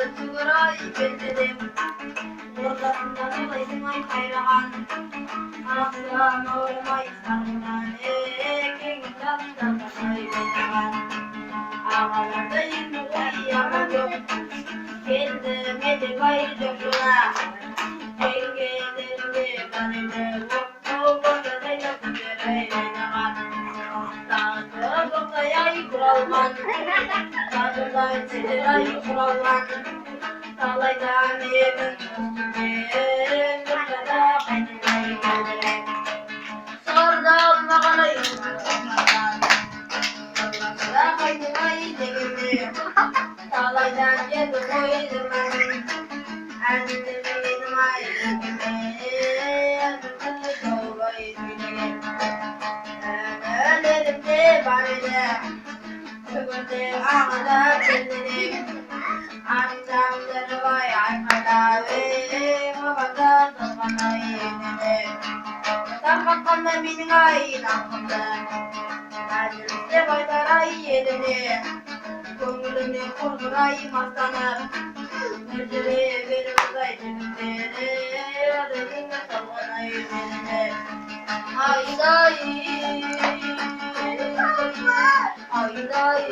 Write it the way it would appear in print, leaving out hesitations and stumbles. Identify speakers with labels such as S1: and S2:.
S1: Çıgıray belledim. Ortasından olaydım ay hayran. Aslan olmay sarınan ekin tastan ay bellegan. Ağalarda yıkı uyuyamadım. Geldim edip ayrı coşuna. Yengelerimi garibim. Tadından çiçeği kurallan, salaydan evin üstüne, burada kaynayı geldim. Sorda olmağına yürümadan, burada kaynayı geldim. Salaydan yedim koydum ben, annemin ayırdım. Öllerimde barede, çıkırdı ağda kendini. Amcamları vay arkada ve babada tırgana yenide. Tarkakanda benim ayın aklımda, mecliste baytaray yedini. Gönlünü kurduray mastanı, müjdeli verir uzay cebimleri. Adedinle tırgana yenide. Hayday, hayday.